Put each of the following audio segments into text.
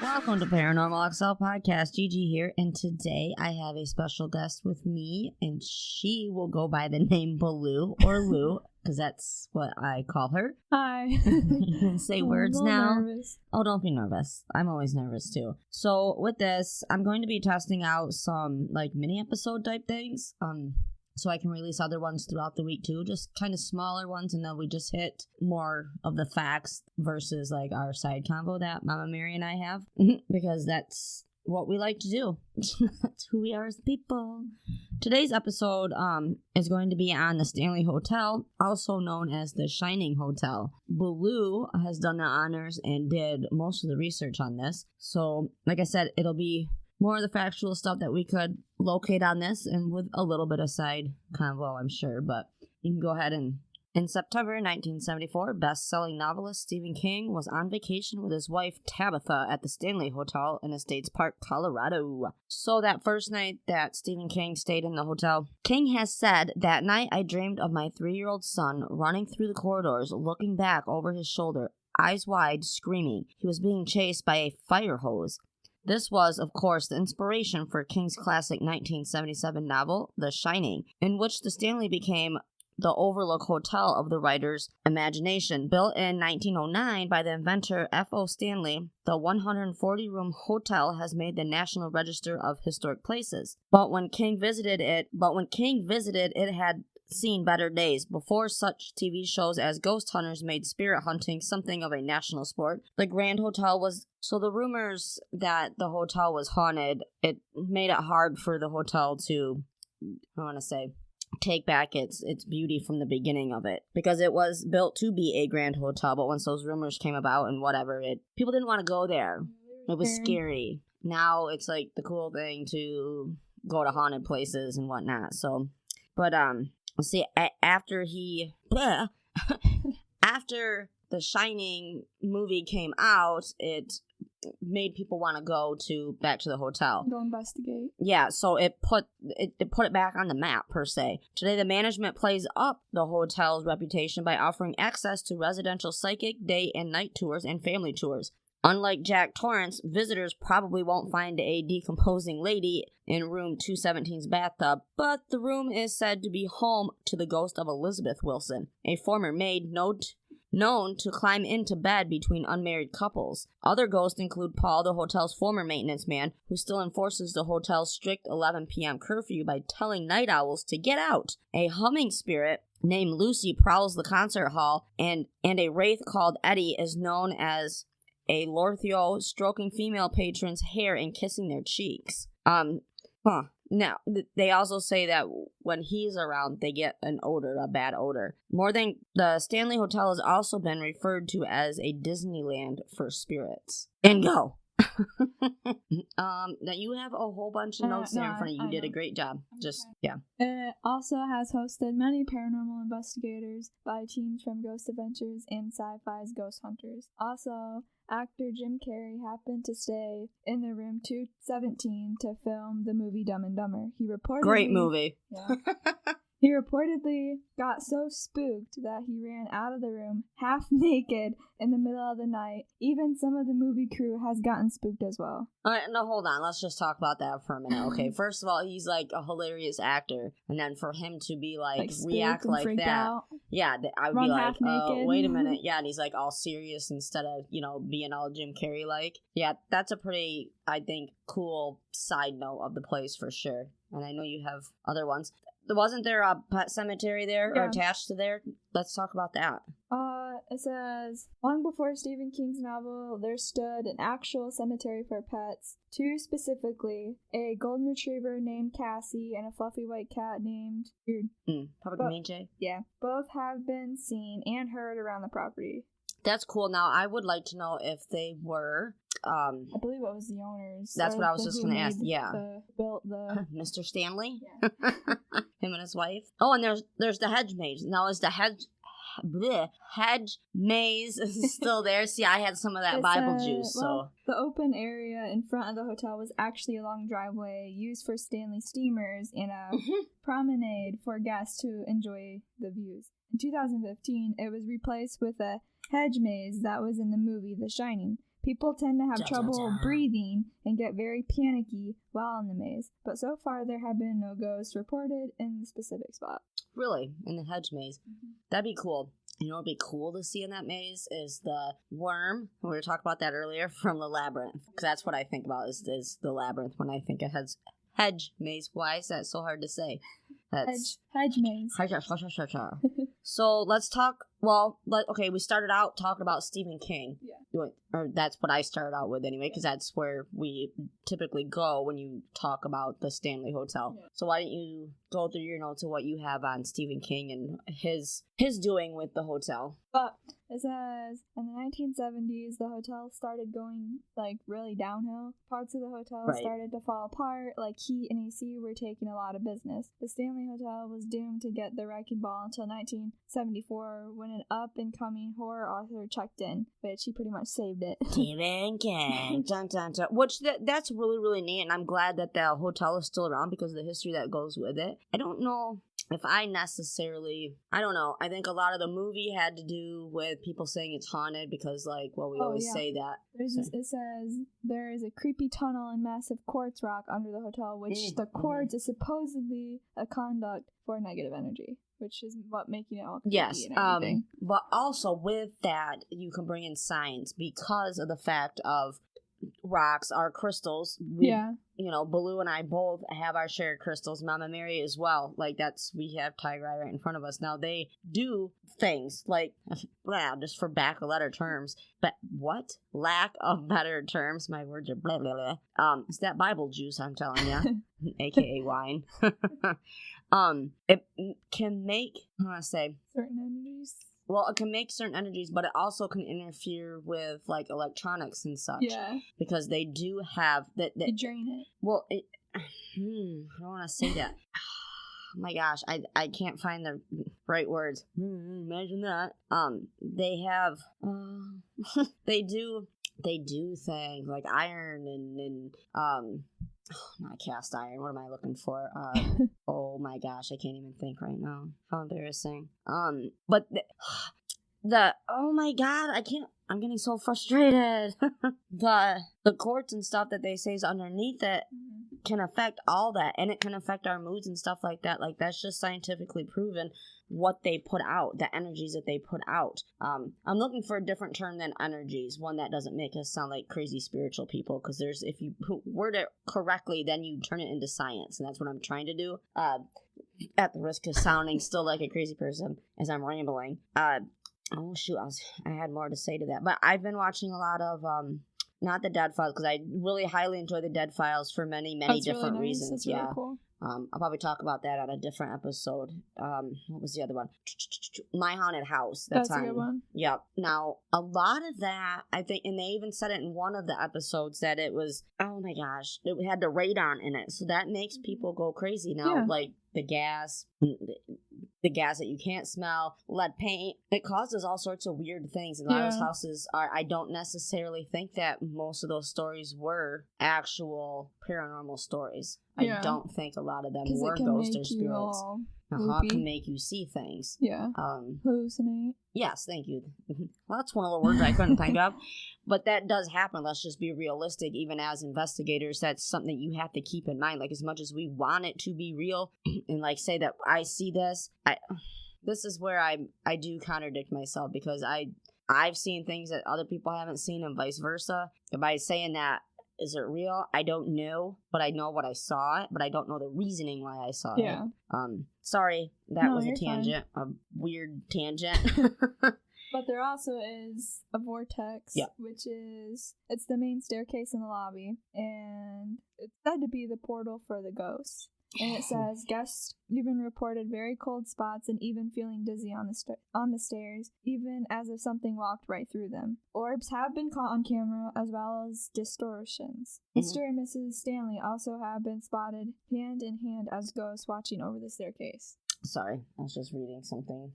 Welcome to paranormalxl podcast. Gigi here, and today I have a special guest with me, and she will go by the name Baloo or Lou, because that's what I call her. Hi. Say words now. Nervous. Oh, don't be nervous. I'm always nervous too. So with this, I'm going to be testing out some like mini episode type things. So I can release other ones throughout the week too, just kind of smaller ones, and then we just hit more of the facts versus like our side convo that Mama Mary and I have, because that's what we like to do. That's who we are as people. Today's episode is going to be on the Stanley Hotel, also known as the Shining Hotel. Baloo has done the honors and did most of the research on this. So, like I said, it'll be more of the factual stuff that we could locate on this, and with a little bit of side convo, I'm sure. But you can go ahead and... In September 1974, best-selling novelist Stephen King was on vacation with his wife Tabitha at the Stanley Hotel in Estates Park, Colorado. So that first night that Stephen King stayed in the hotel, King has said, "That night I dreamed of my 3-year-old son running through the corridors, looking back over his shoulder, eyes wide, screaming. He was being chased by a fire hose." This was, of course, the inspiration for King's classic 1977 novel, The Shining, in which the Stanley became the Overlook Hotel of the writer's imagination. Built in 1909 by the inventor F.O. Stanley, the 140-room hotel has made the National Register of Historic Places. But when King visited it, it had seen better days. Before such TV shows as Ghost Hunters made spirit hunting something of a national sport, the Grand Hotel was... So the rumors that the hotel was haunted, it made it hard for the hotel to, take back its beauty from the beginning of it, because it was built to be a grand hotel, but once those rumors came about and whatever, people didn't want to go there. It was scary. Now it's like the cool thing to go to haunted places and whatnot. So, but see, after the Shining movie came out, it made people want to go back to the hotel. Go investigate. Yeah, so it put it back on the map, per se. Today, the management plays up the hotel's reputation by offering access to residential psychic, day and night tours, and family tours. Unlike Jack Torrance, visitors probably won't find a decomposing lady in room 217's bathtub, but the room is said to be home to the ghost of Elizabeth Wilson, a former maid known to climb into bed between unmarried couples. Other ghosts include Paul, the hotel's former maintenance man, who still enforces the hotel's strict 11 p.m. curfew by telling night owls to get out. A humming spirit named Lucy prowls the concert hall, and a wraith called Eddie is known as a Lorthio, stroking female patrons' hair and kissing their cheeks. Now, they also say that when he's around, they get an odor, a bad odor. The Stanley Hotel has also been referred to as a Disneyland for spirits. And go! Now you have a whole bunch of notes there in front of you. You did a great job. Yeah. It also has hosted many paranormal investigators by teams from Ghost Adventures and Sci-Fi's Ghost Hunters. Also, actor Jim Carrey happened to stay in the room 217 to film the movie Dumb and Dumber. Great movie. Yeah. He reportedly got so spooked that he ran out of the room half naked in the middle of the night. Even some of the movie crew has gotten spooked as well. No, hold on. Let's just talk about that for a minute. Okay, first of all, he's like a hilarious actor. And then for him to be like react like that. Out, yeah, I would be like, wait a minute. Yeah, and he's like all serious instead of, being all Jim Carrey-like. Yeah, that's a pretty, I think, cool side note of the place for sure. And I know you have other ones. Wasn't there a pet cemetery there or attached to there? Let's talk about that. It says, long before Stephen King's novel, there stood an actual cemetery for pets. 2 specifically, a golden retriever named Cassie and a fluffy white cat named Jay? Yeah. Both have been seen and heard around the property. That's cool. Now, I would like to know if they were... I believe it was the owners. That's what I was just going to ask. Yeah. Built the... Mr. Stanley? Yeah. Him and his wife. Oh, and there's the hedge maze. Now, is the hedge maze still there? See, I had some of that Bible juice. So the open area in front of the hotel was actually a long driveway used for Stanley steamers and a promenade for guests to enjoy the views. In 2015, it was replaced with a hedge maze that was in the movie The Shining. People tend to have trouble breathing and get very panicky while in the maze, but so far there have been no ghosts reported in the specific spot. Really? In the hedge maze? Mm-hmm. That'd be cool. You know what would be cool to see in that maze is the worm. We were talking about that earlier from the labyrinth. Because that's what I think about is the labyrinth when I think of hedge maze. Why is that so hard to say? That's hedge maze. So let's talk. Well, okay, we started out talking about Stephen King. Yeah. Or that's what I started out with anyway, because that's where we typically go when you talk about the Stanley Hotel. Yeah. So why don't you go through your notes of what you have on Stephen King and his doing with the hotel? It says, in the 1970s, the hotel started going, really downhill. Parts of the hotel started to fall apart, heat and AC were taking a lot of business. The Stanley Hotel was doomed to get the wrecking ball until 1974, when an up-and-coming horror author checked in, which he pretty much saved it. Stephen King. Dun, dun, dun. Which, that's really, really neat, and I'm glad that the hotel is still around because of the history that goes with it. I don't know if I don't know. I think a lot of the movie had to do with people saying it's haunted because, we always say that. It says there is a creepy tunnel and massive quartz rock under the hotel, which the quartz is supposedly a conduct for negative energy, which is what making it all creepy. Yes, and everything. but also with that, you can bring in science because of the fact of rocks are crystals. Baloo and I both have our shared crystals. Mama Mary as well. We have Tiger Eye right in front of us. Now, they do things just for back of letter terms. But what? Lack of better terms. My words are blah, blah, blah. It's that Bible juice, I'm telling you. AKA wine. It can make, certain energies. Well, it can make certain energies, but it also can interfere with, electronics and such. Yeah. Because they do have... They drain it. Well, I don't want to say that. Oh my gosh, I can't find the right words. Imagine that. They have... they do things like iron and not cast iron. What am I looking for? Oh my gosh, I can't even think right now. How embarrassing. But oh my god, I'm getting so frustrated. The quartz and stuff that they say is underneath it can affect all that, and it can affect our moods and stuff like that. That's just scientifically proven what they put out, the energies that they put out. I'm looking for a different term than energies, one that doesn't make us sound like crazy spiritual people, because if you word it correctly, then you turn it into science, and that's what I'm trying to do. At the risk of sounding still like a crazy person as I'm rambling. Oh shoot, I had more to say to that, but I've been watching a lot of not the Dead Files, because I really highly enjoy the Dead Files for many different reasons. That's really cool. I'll probably talk about that on a different episode. What was the other one? My Haunted House. That's a good one. Yep. Now, a lot of that, I think, and they even said it in one of the episodes that it was, oh my gosh, it had the radon in it. So that makes people go crazy now. Yeah. The gas that you can't smell, lead paint. It causes all sorts of weird things. And a lot of those houses I don't necessarily think that most of those stories were actual paranormal stories. I don't think a lot of them were ghosts or spirits. It can make you see things. Yeah. Hallucinate. Yes, thank you. Well, that's one of the words I couldn't think of. But that does happen. Let's just be realistic. Even as investigators, that's something you have to keep in mind. As much as we want it to be real, and say that I see this, this is where I do contradict myself, because I've seen things that other people haven't seen, and vice versa. And by saying that, is it real? I don't know, but I know what I saw, but I don't know the reasoning why I saw it. Sorry, that was a tangent, a weird tangent. But there also is a vortex, which it's the main staircase in the lobby, and it's said to be the portal for the ghosts. And it says, guests even reported very cold spots and even feeling dizzy on the stairs, even as if something walked right through them. Orbs have been caught on camera, as well as distortions. Mr. and Mrs. Stanley also have been spotted hand in hand as ghosts watching over the staircase. Sorry, I was just reading something.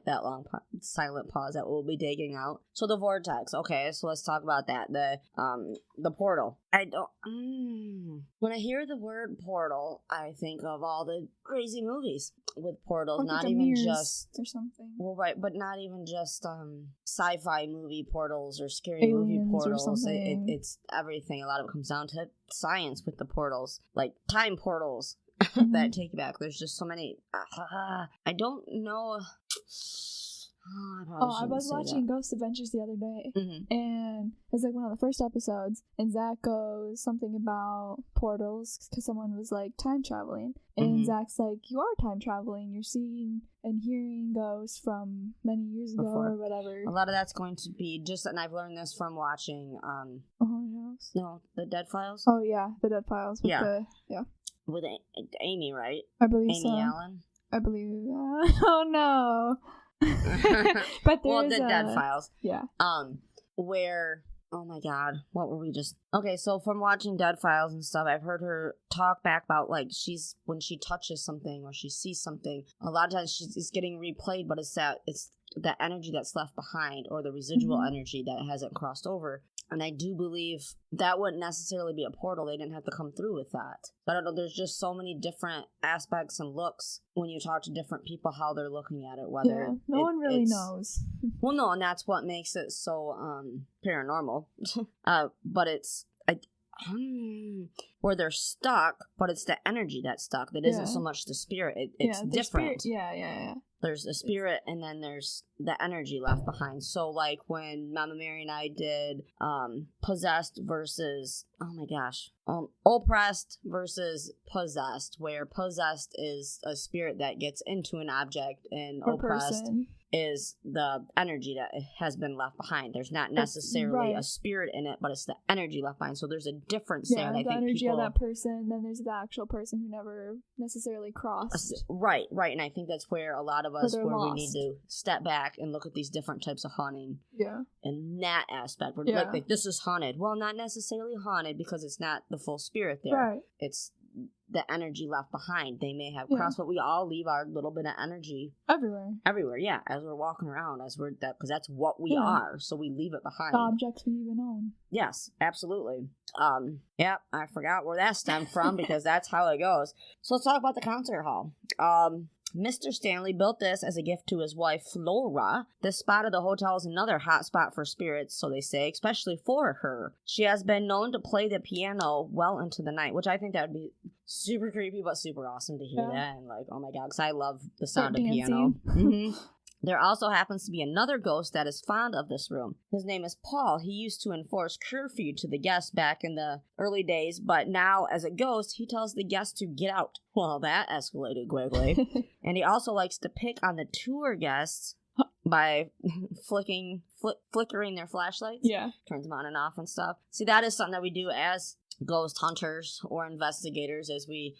That long silent pause that we'll be digging out. So the vortex. Okay, so let's talk about that. The portal. When I hear the word portal, I think of all the crazy movies with portals. Or not like even mirrors just or something. Well, right, but not even just sci-fi movie portals or scary Aliens movie or portals. something. It's everything. A lot of it comes down to science with the portals, like time portals. Mm-hmm. That take you back. There's just so many. I don't know. I was watching Ghost Adventures the other day, and it was like one of the first episodes, and Zach goes something about portals because someone was like time traveling, and Zach's like, you are time traveling, you're seeing and hearing ghosts from many years ago or whatever. A lot of that's going to be just, and I've learned this from watching The Dead Files. Oh yeah, The Dead Files. With Amy, right? I believe Amy Allen. I believe. Oh no. But there's The Dead Files. Yeah. Where, oh my god, what were we just... Okay, so from watching Dead Files and stuff, I've heard her talk back about, like, when she touches something or she sees something, a lot of times it's getting replayed, but it's the energy that's left behind, or the residual energy that hasn't crossed over. And I do believe that wouldn't necessarily be a portal. They didn't have to come through with that. I don't know. There's just so many different aspects and looks when you talk to different people, how they're looking at it. No one really knows. Well, no, and that's what makes it so paranormal. But it's where they're stuck, but it's the energy that's stuck. That isn't so much the spirit. It's different. Yeah. There's a spirit, and then there's the energy left behind. So, like, when Mama Mary and I did possessed versus, oppressed versus possessed, where possessed is a spirit that gets into an object, and oppressed is the energy that has been left behind. There's not necessarily a spirit in it, but it's the energy left behind. So there's a difference there. And I think energy of that person, then there's the actual person who never necessarily crossed. Right. And I think that's where a lot of us, we need to step back and look at these different types of haunting. Yeah. In that aspect. We're like, this is haunted. Well, not necessarily haunted because it's not the full spirit there. Right. It's the energy left behind. They may have crossed, but we all leave our little bit of energy everywhere, yeah, as we're walking around, because that's what we are, so we leave it behind. The objects we even own. Yes, absolutely. I forgot where that stemmed from because that's how it goes. So let's talk about the concert hall. Mr. Stanley built this as a gift to his wife, Flora. This spot of the hotel is another hot spot for spirits, so they say, especially for her. She has been known to play the piano well into the night, which I think that would be super creepy, but super awesome to hear that. And like, oh my god, because I love the sound of piano. There also happens to be another ghost that is fond of this room. His name is Paul. He used to enforce curfew to the guests back in the early days, but now, as a ghost, he tells the guests to get out. Well, that escalated quickly. And he also likes to pick on the tour guests by flickering their flashlights. Yeah. Turns them on and off and stuff. See, that is something that we do as ghost hunters or investigators, as we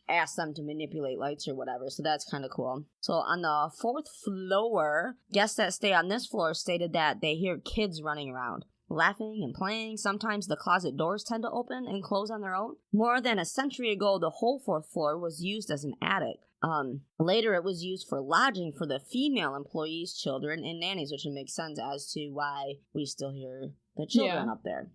ask them to manipulate lights or whatever. So that's kind of cool. So on the 4th floor, guests that stay on this floor stated that they hear kids running around, laughing and playing. Sometimes the closet doors tend to open and close on their own. More than a century ago, the whole 4th floor was used as an attic. Later it was used for lodging for the female employees, children, and nannies, which would make sense as to why we still hear the children up there.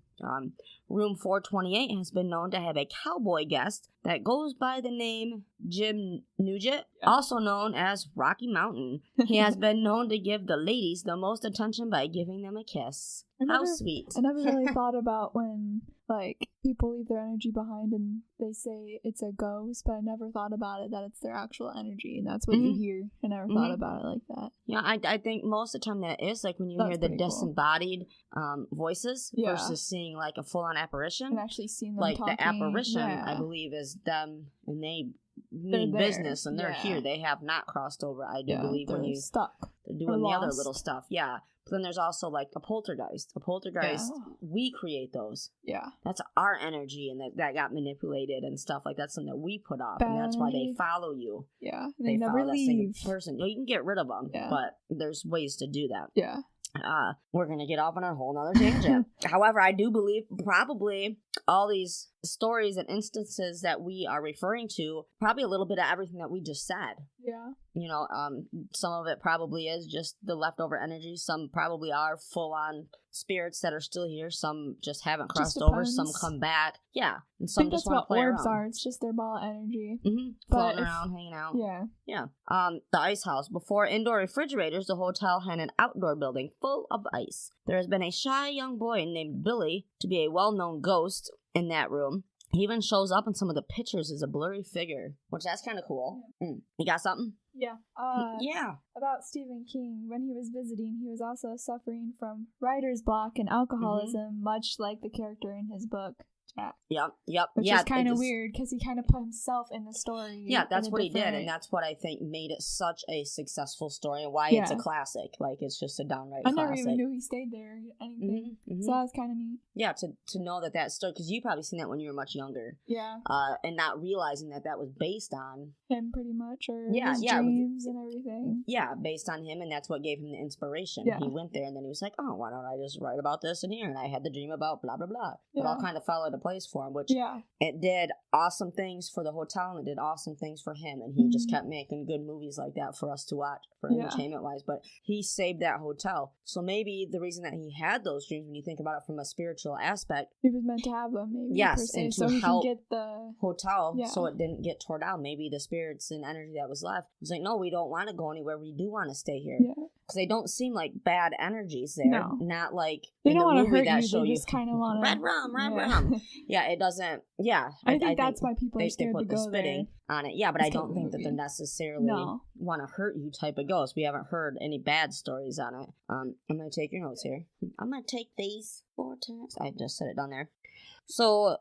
Room 428 has been known to have a cowboy guest that goes by the name Jim Nugent, also known as Rocky Mountain. He has been known to give the ladies the most attention by giving them a kiss. How sweet. I never really thought about when, like, people leave their energy behind and they say it's a ghost, but I never thought about it that it's their actual energy, and that's what you hear. I never thought about it like that. Yeah, I think most of the time that is, like, when you hear the disembodied voices versus seeing, like, a full-on apparition. And actually seeing them like, talking. the apparition, I believe, is them, and they mean business, and they're here. They have not crossed over, I do believe, when you stuck. They're doing the other little stuff, But then there's also, like, a poltergeist. We create those. Yeah. That's our energy, and that got manipulated and stuff. Like, that's something that we put off, and that's why they follow you. Yeah. They never follow leave. that same person. You can get rid of them, but there's ways to do that. Yeah. We're going to get off on a whole nother tangent. However, I do believe probably all these stories and instances that we are referring to, probably a little bit of everything that we just said. Yeah. You know, some of it probably is just the leftover energy. Some probably are full-on spirits that are still here. Some just haven't crossed over. Some come back. Yeah. And some just want to play around. That's what orbs are. It's just their ball of energy. Mm-hmm. Floating around, hanging out. Yeah. Yeah. The ice house. Before indoor refrigerators, the hotel had an outdoor building full of ice. There has been a shy young boy named Billy to be a well-known ghost in that room. He even shows up in some of the pictures as a blurry figure, which that's kind of cool. You got something? Yeah. Yeah. About Stephen King, when he was visiting, he was also suffering from writer's block and alcoholism, much like the character in his book, Jack. Yep. Which is kind of weird, because he kind of put himself in the story. Yeah, that's what he did, and that's what I think made it such a successful story, and why it's a classic. Like, it's just a downright classic. I never even knew he stayed there or anything. So that was kind of neat. Yeah, to know that story, because you probably seen that when you were much younger. Yeah. And not realizing that was based on him, pretty much, or his dreams and everything. Yeah, based on him, and that's what gave him the inspiration. Yeah. He went there, and then he was like, oh, why don't I just write about this in here? And I had the dream about blah, blah, blah. It all kind of fell into place for him, which it did awesome things for the hotel, and it did awesome things for him, and he just kept making good movies like that for us to watch, for entertainment-wise, but he saved that hotel. So maybe the reason that he had those dreams, when you think about it from a spiritual aspect, he was meant to have them, maybe. Yes, and to so help he can get the hotel so it didn't get torn down. Maybe the spirits and energy that was left was like, no, we don't want to go anywhere. We do want to stay here. Because they don't seem like bad energies there. No. Not like they in don't the want to movie hurt that you. show They just kind of want to red rum. Yeah, it doesn't. Yeah, I think that's why people are scared they put to go the spitting there. on it. Yeah, but I don't think that they're necessarily want to hurt you type of ghost. We haven't heard any bad stories on it. I'm gonna take your notes here. I'm gonna take these 4 times. I just set it down there. So,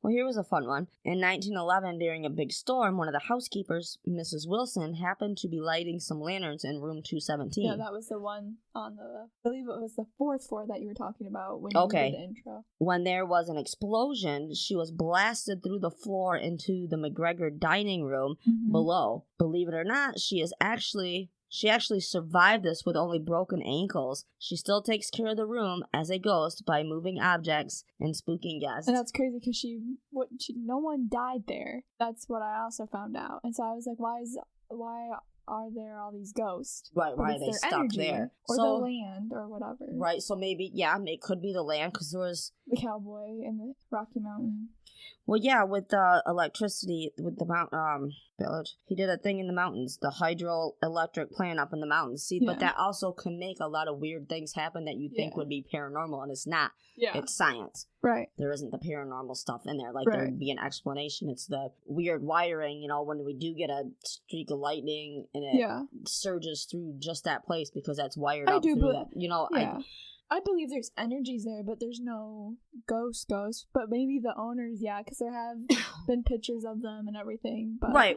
well, here was a fun one. In 1911, during a big storm, one of the housekeepers, Mrs. Wilson, happened to be lighting some lanterns in room 217. Yeah, that was the one on I believe it was the 4th floor that you were talking about when you did the intro. When there was an explosion, she was blasted through the floor into the McGregor dining room below. Believe it or not, she actually survived this with only broken ankles. She still takes care of the room as a ghost by moving objects and spooking guests. And that's crazy because no one died there. That's what I also found out. And so I was like, why are there all these ghosts? Right, why are they stuck there? Or the land or whatever. Right, so maybe, it could be the land because there was the cowboy in the Rocky Mountain. Well, yeah, with the electricity, with the mountain village, he did a thing in the mountains, the hydroelectric plant up in the mountains. See, but that also can make a lot of weird things happen that you think would be paranormal, and it's not. Yeah. It's science. Right. There isn't the paranormal stuff in there. Like, there would be an explanation. It's the weird wiring, when we do get a streak of lightning and it surges through just that place because that's wired up through that. I believe there's energies there, but there's no ghosts. But maybe the owners, because there have been pictures of them and everything. But right,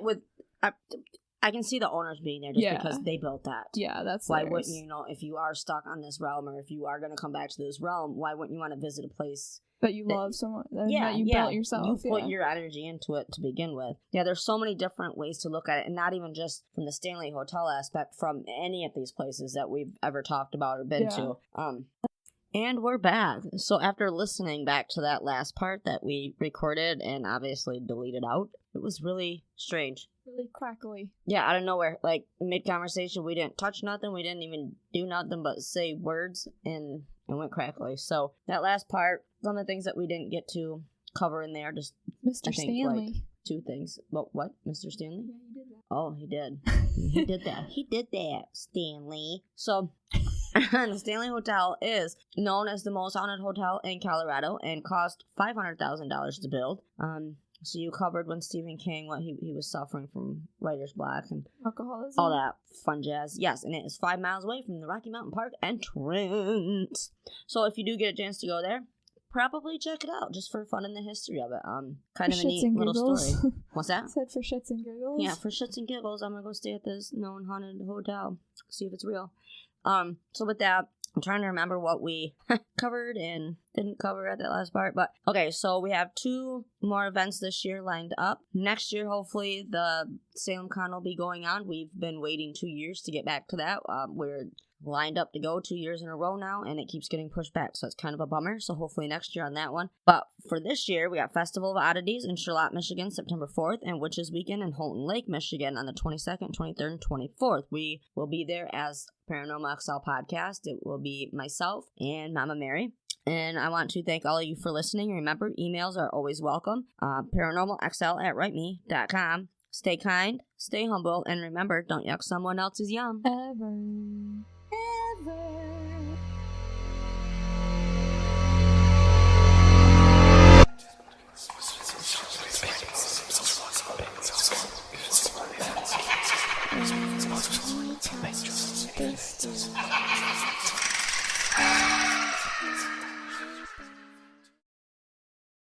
I can see the owners being there just because they built that. Yeah, that's why wouldn't you, if you are stuck on this realm or if you are going to come back to this realm, why wouldn't you want to visit a place that you love someone that you built yourself? You put your energy into it to begin with. Yeah, there's so many different ways to look at it, and not even just from the Stanley Hotel aspect, from any of these places that we've ever talked about or been to. And we're back. So after listening back to that last part that we recorded and obviously deleted out, it was really strange. Really crackly. Yeah, out of nowhere. Like, mid-conversation, we didn't touch nothing. We didn't even do nothing but say words, and it went crackly. So that last part, some of the things that we didn't get to cover in there, just Mr. Stanley. 2 things. But what? Mr. Stanley? Yeah, he did that. Oh, he did. He did that. He did that, Stanley. So the Stanley Hotel is known as the most haunted hotel in Colorado and cost $500,000 to build. So you covered when Stephen King, what he was suffering from writer's block and alcoholism, all that fun jazz. Yes, and it is 5 miles away from the Rocky Mountain Park entrance. So if you do get a chance to go there, probably check it out just for fun in the history of it. Kind of a neat little story. What's that? I said for shits and giggles. Yeah, for shits and giggles, I'm gonna go stay at this known haunted hotel, see if it's real. So with that, I'm trying to remember what we covered and didn't cover at that last part. But okay, so we have 2 more events this year lined up. Next year, hopefully, the Salem Con will be going on. We've been waiting 2 years to get back to that. We're lined up to go 2 years in a row now, and it keeps getting pushed back, so it's kind of a bummer. So hopefully next year on that one. But for this year, we got Festival of Oddities in Charlotte, Michigan, September 4th, and Witches Weekend in Houghton Lake, Michigan on the 22nd, 23rd, and 24th. We will be there as paranormalxl podcast. It will be myself and Mama Mary. And I want to thank all of you for listening. Remember, emails are always welcome. paranormalxl@writeme.com. Stay kind, stay humble, and remember, don't yuck someone else's yum. Ever.